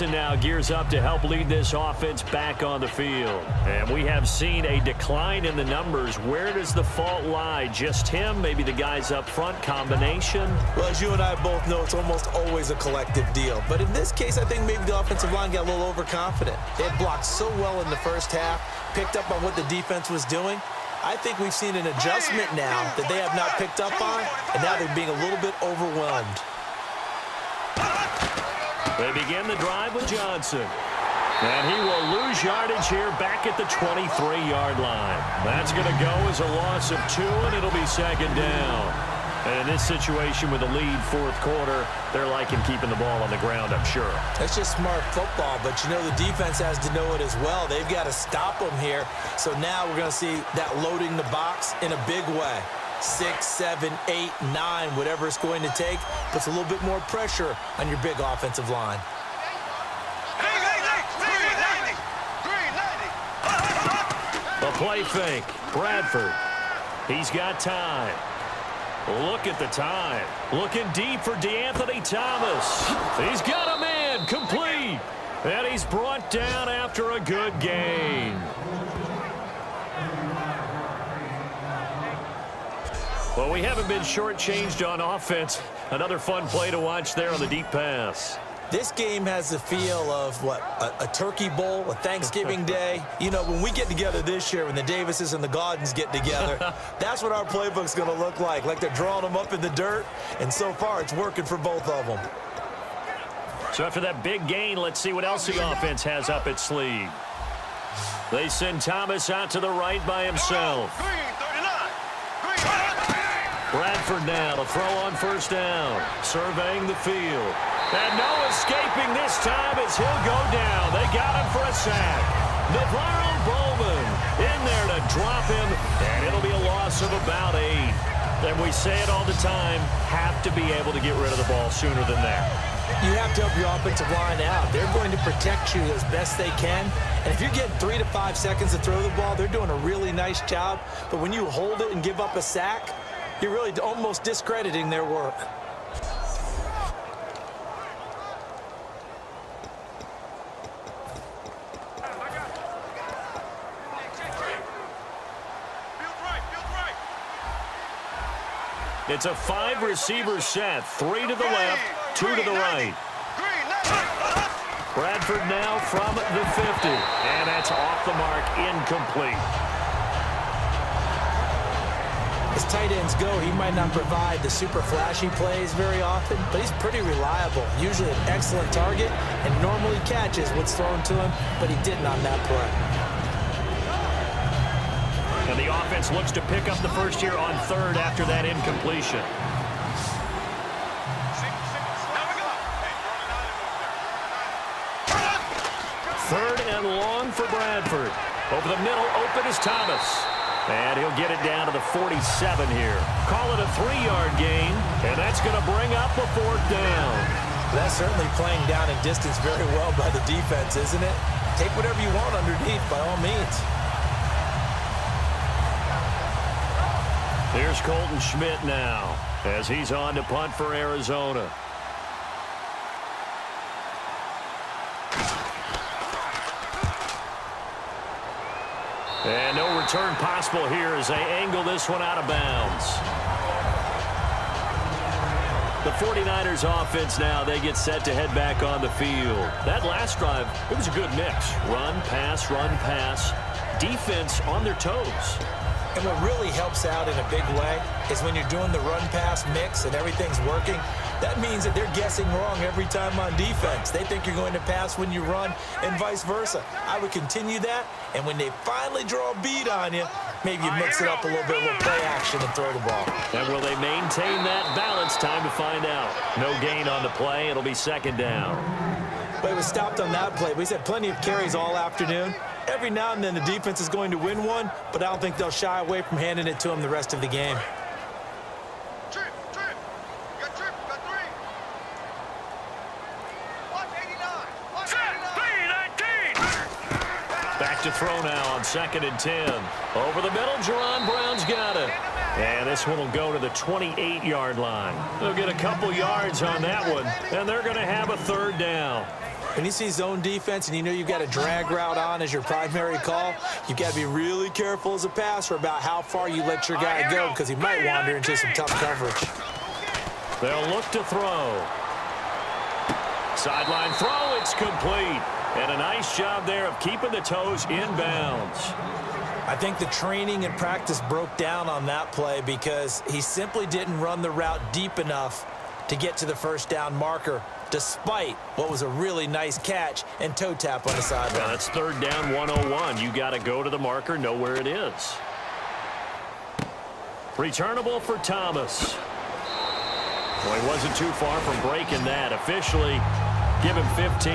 Now gears up to help lead this offense back on the field. And we have seen a decline in the numbers. Where does the fault lie? Just him? Maybe the guys up front? Combination? Well, as you and I both know, it's almost always a collective deal. But in this case, I think maybe the offensive line got a little overconfident. They had blocked so well in the first half, picked up on what the defense was doing. I think we've seen an adjustment now that they have not picked up on, and now they're being a little bit overwhelmed. They begin the drive with Johnson. And he will lose yardage here back at the 23-yard line. That's going to go as a loss of 2, and it'll be second down. And in this situation with the lead fourth quarter, they're liking keeping the ball on the ground, I'm sure. That's just smart football, but you know the defense has to know it as well. They've got to stop them here. So now we're going to see that loading the box in a big way. 6, 7, 8, 9, whatever it's going to take, puts a little bit more pressure on your big offensive line. A play fake. Bradford. He's got time. Look at the time. Looking deep for DeAnthony Thomas. He's got a man. Complete. And he's brought down after a good gain. Well, we haven't been shortchanged on offense. Another fun play to watch there on the deep pass. This game has the feel of, what, a turkey bowl, a Thanksgiving day. You know, when we get together this year, when the Davises and the Gaudens get together, that's what our playbook's going to look like they're drawing them up in the dirt, and so far it's working for both of them. So after that big gain, let's see what else the offense has up its sleeve. They send Thomas out to the right by himself. Bradford now to throw on first down, surveying the field. And no escaping this time as he'll go down. They got him for a sack. Navarro Bowman in there to drop him, and it'll be a loss of about 8. And we say it all the time, have to be able to get rid of the ball sooner than that. You have to help your offensive line out. They're going to protect you as best they can. And if you're getting 3 to 5 seconds to throw the ball, they're doing a really nice job. But when you hold it and give up a sack, you're really almost discrediting their work. It's a 5-receiver set. 3 to the left, 2 to the right. Bradford now from the 50. And that's off the mark, incomplete. As tight ends go, he might not provide the super flashy plays very often, but he's pretty reliable. Usually an excellent target and normally catches what's thrown to him, but he didn't on that play. And the offense looks to pick up the first here on 3rd after that incompletion. Third and long for Bradford. Over the middle, open is Thomas. And he'll get it down to the 47 here. Call it a 3-yard gain, and that's going to bring up a 4th down. That's certainly playing down in distance very well by the defense, isn't it? Take whatever you want underneath, by all means. Here's Colton Schmidt now, as he's on to punt for Arizona. And no return possible here as they angle this one out of bounds. The 49ers offense now, they get set to head back on the field. That last drive, it was a good mix. Run, pass, defense on their toes. And what really helps out in a big way is when you're doing the run-pass mix and everything's working, that means that they're guessing wrong every time on defense. They think you're going to pass when you run and vice versa. I would continue that, and when they finally draw a beat on you, maybe you mix it up a little bit, a little play action and throw the ball. And will they maintain that balance? Time to find out. No gain on the play. It'll be second down. But it was stopped on that play. We've had plenty of carries all afternoon. Every now and then the defense is going to win one, but I don't think they'll shy away from handing it to them the rest of the game. Trip. You got 3. Watch 89. Watch 89. Back to throw now on 2nd and 10. Over the middle, Jerron Brown's got it. And this one will go to the 28-yard line. They'll get a couple yards on that one, and they're going to have a 3rd down. When you see zone defense and you know you've got a drag route on as your primary call, you've got to be really careful as a passer about how far you let your guy go because he might wander into some tough coverage. They'll look to throw. Sideline throw, it's complete. And a nice job there of keeping the toes in bounds. I think the training and practice broke down on that play because he simply didn't run the route deep enough to get to the first down marker, despite what was a really nice catch and toe tap on the sideline. Yeah, that's third down 101. You got to go to the marker, know where it is. Returnable for Thomas. Well, he wasn't too far from breaking that. Officially, give him 15.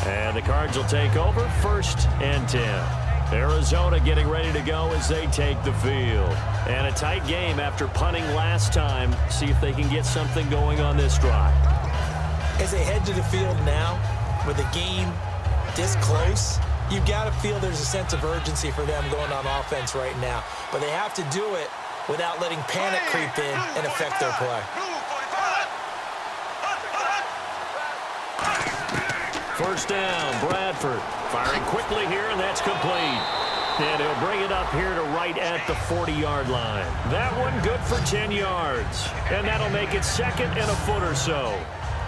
And the Cards will take over, 1st and 10. Arizona getting ready to go as they take the field. And a tight game after punting last time. See if they can get something going on this drive. As they head to the field now, with the game this close, you've got to feel there's a sense of urgency for them going on offense right now. But they have to do it without letting panic creep in and affect their play. First down, Bradford. Firing quickly here, and that's complete. And he'll bring it up here to right at the 40-yard line. That one good for 10 yards. And that'll make it second and a foot or so.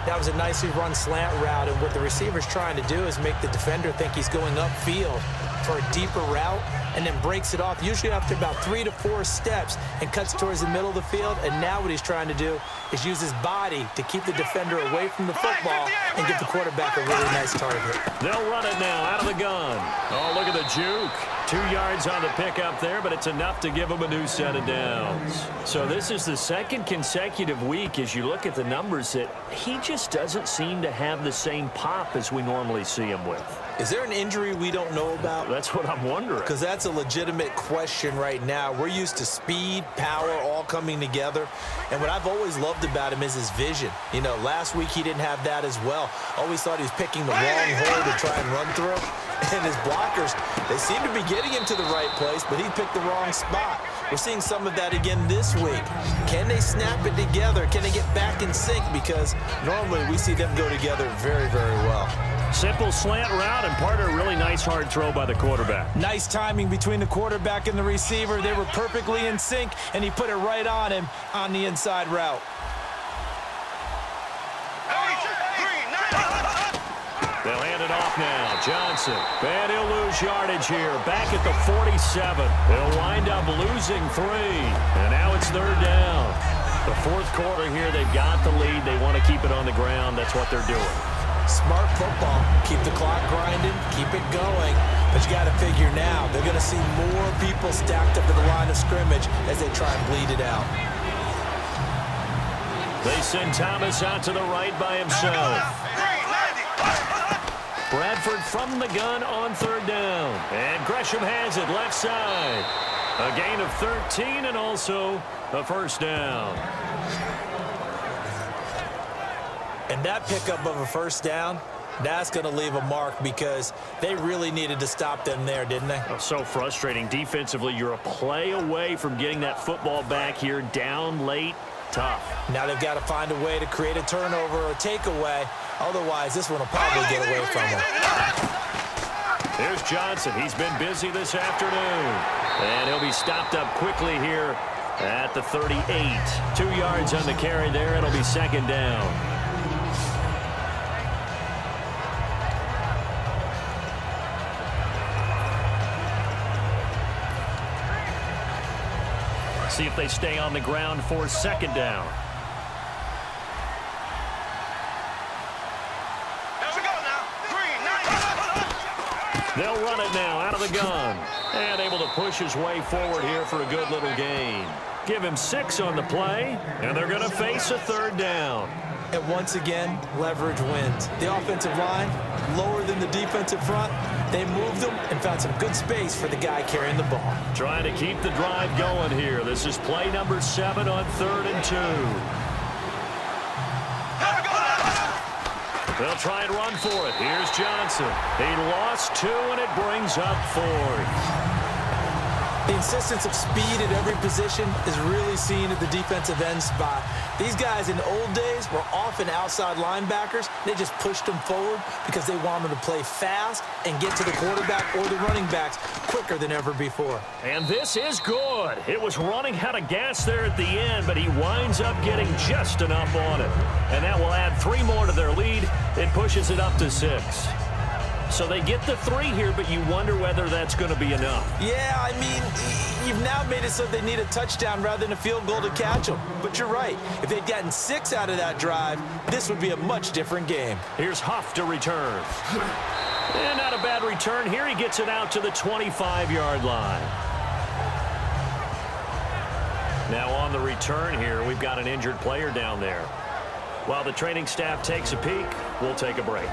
That was a nicely run slant route, and what the receiver's trying to do is make the defender think he's going upfield for a deeper route and then breaks it off, usually after about 3 to 4 steps, and cuts towards the middle of the field. And now what he's trying to do is use his body to keep the defender away from the football and give the quarterback a really nice target. They'll run it now out of the gun. Oh, look at the juke. 2 yards on the pickup there, but it's enough to give him a new set of downs. So this is the second consecutive week, as you look at the numbers, that he just doesn't seem to have the same pop as we normally see him with. Is there an injury we don't know about? That's what I'm wondering. Because that's a legitimate question right now. We're used to speed, power, all coming together. And what I've always loved about him is his vision. You know, last week he didn't have that as well. Always thought he was picking the wrong hole to try and run through. And his blockers, they seem to be getting him to the right place, but he picked the wrong spot. We're seeing some of that again this week. Can they snap it together? Can they get back in sync? Because normally we see them go together very, very well. Simple slant route and part of a really nice hard throw by the quarterback. Nice timing between the quarterback and the receiver. They were perfectly in sync, and he put it right on him on the inside route. They'll hand it off now. Johnson. And he'll lose yardage here. Back at the 47. They'll wind up losing 3. And now it's third down. The fourth quarter here, they've got the lead. They want to keep it on the ground. That's what they're doing. Smart football. Keep the clock grinding. Keep it going. But you got to figure now, they're going to see more people stacked up at the line of scrimmage as they try and bleed it out. They send Thomas out to the right by himself. Bradford from the gun on third down. And Gresham has it left side. A gain of 13 and also a first down. And that pickup of a first down, that's going to leave a mark because they really needed to stop them there, didn't they? Oh, so frustrating. Defensively, you're a play away from getting that football back here down late. Tough. Now they've got to find a way to create a turnover or a takeaway. Otherwise, this one will probably get away from them. Here's Johnson. He's been busy this afternoon. And he'll be stopped up quickly here at the 38. 2 yards on the carry there. It'll be second down. See if they stay on the ground for second down. They'll run it now out of the gun. And able to push his way forward here for a good little gain. Give him 6 on the play, and they're going to face a third down. And once again, leverage wins. The offensive line, lower than the defensive front. They moved them and found some good space for the guy carrying the ball. Trying to keep the drive going here. This is play number 7 on 3rd and 2. They'll try and run for it. Here's Johnson. He lost 2, and it brings up 4th. The insistence of speed at every position is really seen at the defensive end spot. These guys in the old days were often outside linebackers. They just pushed them forward because they wanted to play fast and get to the quarterback or the running backs quicker than ever before. And this is good. It was running out of gas there at the end, but he winds up getting just enough on it. And that will add 3 more to their lead. It pushes it up to 6. So they get the 3 here, but you wonder whether that's going to be enough. Yeah, I mean, you've now made it so they need a touchdown rather than a field goal to catch them. But you're right. If they'd gotten 6 out of that drive, this would be a much different game. Here's Huff to return. And not a bad return here. He gets it out to the 25-yard line. Now on the return here, we've got an injured player down there. While the training staff takes a peek, we'll take a break.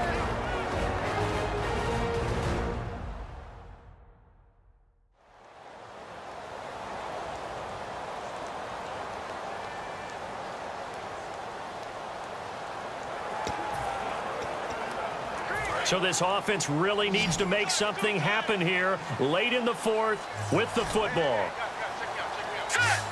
So this offense really needs to make something happen here late in the 4th with the football.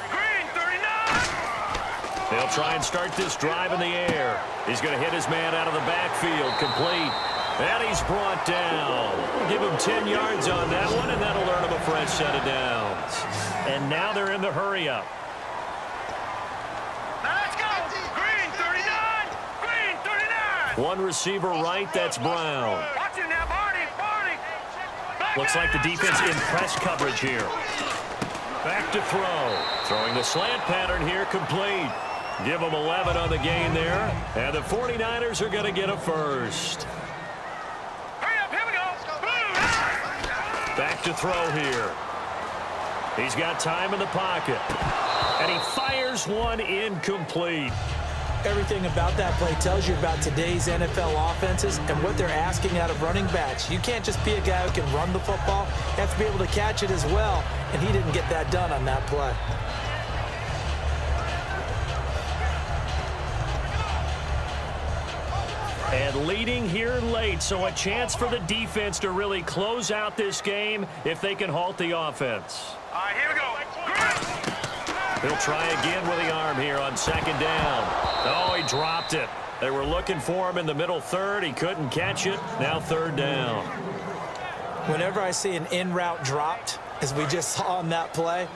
Green, 39! They'll try and start this drive in the air. He's going to hit his man out of the backfield, complete. And he's brought down. Give him 10 yards on that one, and that'll earn him a fresh set of downs. And now they're in the hurry-up. Now let's go! Green, 39! Green, 39! One receiver right, that's Brown. Watch it now, Barney! Barney! Looks like the defense in press coverage here. Back to throw. Throwing the slant pattern here, complete. Give them 11 on the gain there. And the 49ers are going to get a first. Hurry up, here we go! Back to throw here. He's got time in the pocket. And he fires one incomplete. Everything about that play tells you about today's NFL offenses and what they're asking out of running backs. You can't just be a guy who can run the football. You have to be able to catch it as well, and he didn't get that done on that play. And leading here late, so a chance for the defense to really close out this game if they can halt the offense. All right, here we go. He'll try again with the arm here on 2nd down. Oh, he dropped it. They were looking for him in the middle 3rd. He couldn't catch it. Now 3rd down. Whenever I see an in-route dropped, as we just saw on that play,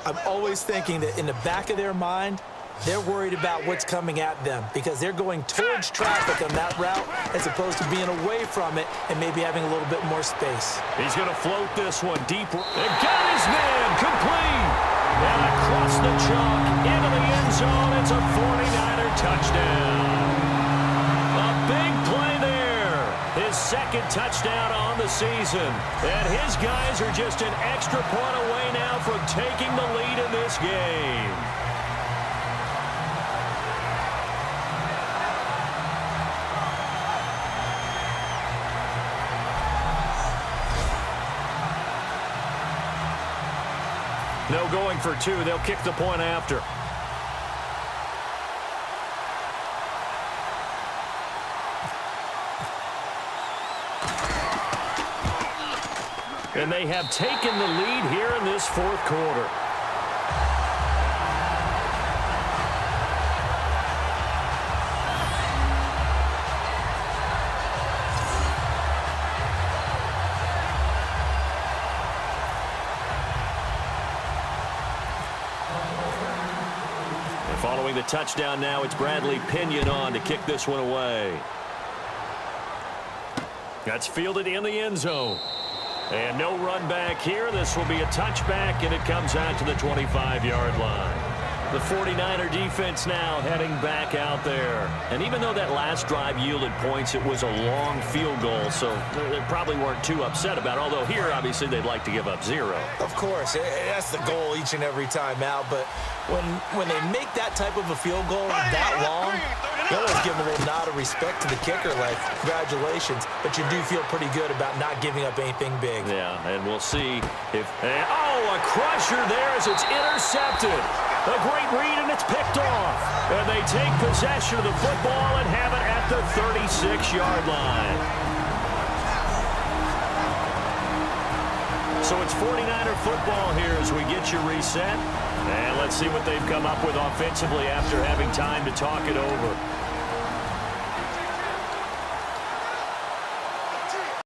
I'm always thinking that in the back of their mind, they're worried about what's coming at them because they're going towards traffic on that route as opposed to being away from it and maybe having a little bit more space. He's going to float this one deep. And got his man complete. And across the chalk into the end zone. It's a 49er touchdown. A big play there. His 2nd touchdown on the season. And his guys are just an extra point away now from taking the lead in this game. No going for 2. They'll kick the point after. And they have taken the lead here in this 4th quarter. Following the touchdown now, it's Bradley Pinion on to kick this one away. That's fielded in the end zone. And no run back here. This will be a touchback, and it comes out to the 25-yard line. The 49er defense now heading back out there. And even though that last drive yielded points, it was a long field goal, so they probably weren't too upset about it. Although here, obviously, they'd like to give up 0. Of course, that's the goal each and every time out. But when they make that type of a field goal that long, you always give them a little nod of respect to the kicker, like, congratulations. But you do feel pretty good about not giving up anything big. Yeah, and we'll see if... Oh, a crusher there as it's intercepted. A great read, and it's picked off. And they take possession of the football and have it at the 36-yard line. So it's 49er football here as we get you reset. And let's see what they've come up with offensively after having time to talk it over.